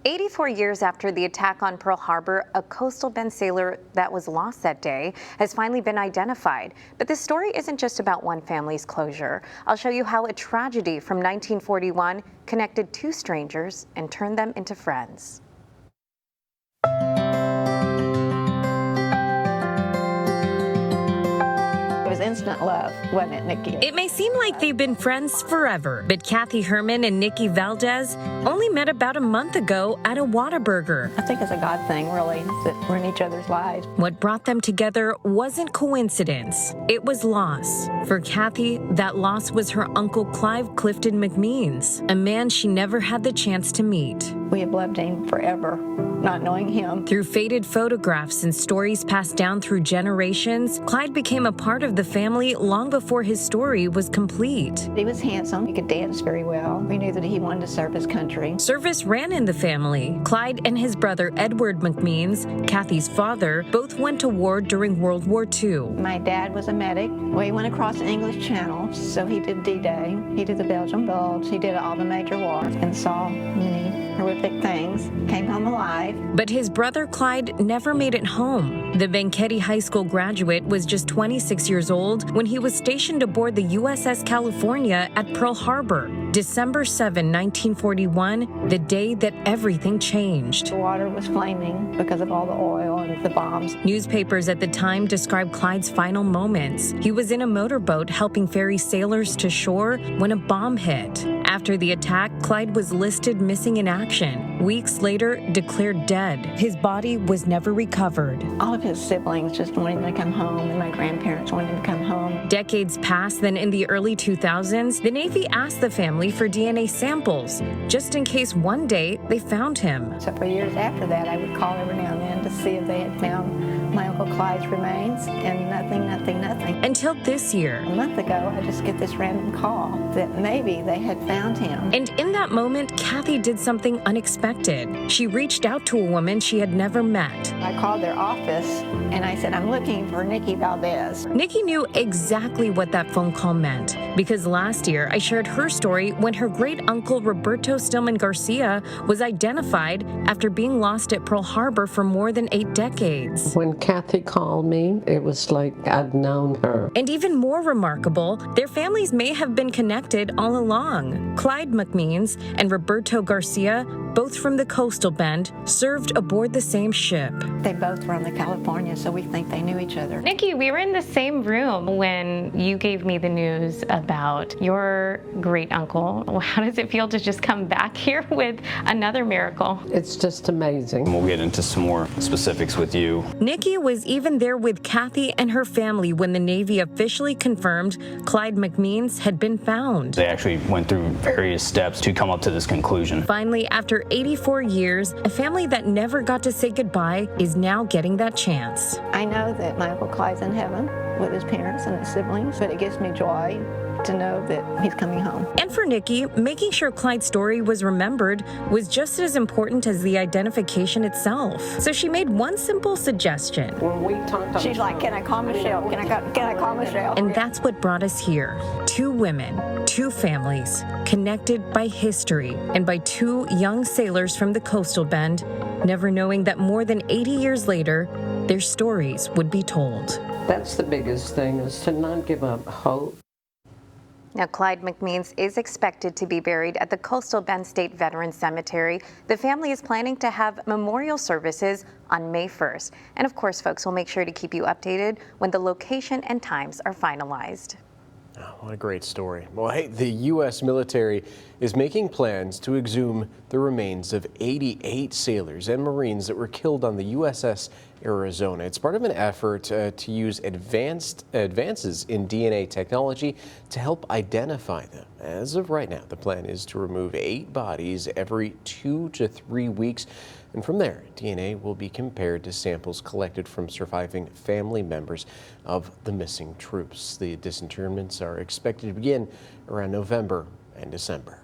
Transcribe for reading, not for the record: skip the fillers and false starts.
84 years after the attack on Pearl Harbor, a coastal Bend sailor that was lost that day has finally been identified. But this story isn't just about one family's closure. I'll show you how a tragedy from 1941 connected two strangers and turned them into friends. Instant love, wasn't it, Nikki? It may seem like they've been friends forever, but Kathy Herman and Nikki Valdez only met about a month ago at a Whataburger. I think it's a God thing, really, that we're in each other's lives. What brought them together wasn't coincidence. It was loss. For Kathy, that loss was her uncle Clyde McMeans, a man she never had the chance to meet. We have loved him forever, not knowing him. Through faded photographs and stories passed down through generations, Clyde became a part of the family long before his story was complete. He was handsome. He could dance very well. We knew that he wanted to serve his country. Service ran in the family. Clyde and his brother Edward McMeans, Kathy's father, both went to war during World War II. My dad was a medic. Well, he went across the English Channel, so he did D-Day. He did the Belgian Bulge. He did all the major wars and saw many horrific things. Came home alive. But his brother Clyde never made it home. The Benketti High School graduate was just 26 years old when he was stationed aboard the USS California at Pearl Harbor. December 7, 1941, the day that everything changed. The water was flaming because of all the oil and the bombs. Newspapers at the time described Clyde's final moments. He was in a motorboat helping ferry sailors to shore when a bomb hit. After the attack, Clyde was listed missing in action. Weeks later, declared dead. His body was never recovered. All of his siblings just wanted him to come home, and my grandparents wanted him to come home. Decades passed, then in the early 2000s, the Navy asked the family for DNA samples, just in case one day they found him. So for years after that, I would call every now and then to see if they had found my Uncle Clyde's remains, and nothing. Until this year. A month ago, I just get this random call that maybe they had found him. And in that moment, Kathy did something unexpected. She reached out to a woman she had never met. I called their office and I said, I'm looking for Nikki Valdez. Nikki knew exactly what that phone call meant, because last year I shared her story when her great uncle Roberto Stillman Garcia was identified after being lost at Pearl Harbor for more than 8 decades. When Kathy called me, it was like I'd known her. And even more remarkable, their families may have been connected all along. Clyde McMeans and Roberto Garcia, both from the coastal Bend, served aboard the same ship. They both were on the California, so we think they knew each other. Nikki, we were in the same room when you gave me the news about your great uncle. How does it feel to just come back here with another miracle? It's just amazing. We'll get into some more specifics with you. Nikki was even there with Kathy and her family when the Navy officially confirmed Clyde McMeans had been found. They actually went through various steps to come up to this conclusion. Finally, after 84 years, a family that never got to say goodbye is now getting that chance. I know that my Uncle Clyde's in heaven with his parents and his siblings, but it gives me joy to know that he's coming home. And for Nikki, making sure Clyde's story was remembered was just as important as the identification itself. So she made one simple suggestion. When we talked, She's like, can I call Michelle? Can I call Michelle? And that's what brought us here. 2 women, 2 families, connected by history and by 2 young sailors from the coastal Bend, never knowing that more than 80 years later, their stories would be told. That's the biggest thing, is to not give up hope. Now, Clyde McMeans is expected to be buried at the Coastal Bend State Veterans Cemetery. The family is planning to have memorial services on May 1st. And of course, folks, we'll make sure to keep you updated when the location and times are finalized. Oh, what a great story. Well, hey, the U.S. military is making plans to exhume the remains of 88 sailors and Marines that were killed on the USS Arizona. It's part of an effort to use advances in DNA technology to help identify them. As of right now, the plan is to remove 8 bodies every 2 to 3 weeks. And from there, DNA will be compared to samples collected from surviving family members of the missing troops. The disinterments are expected to begin around November and December.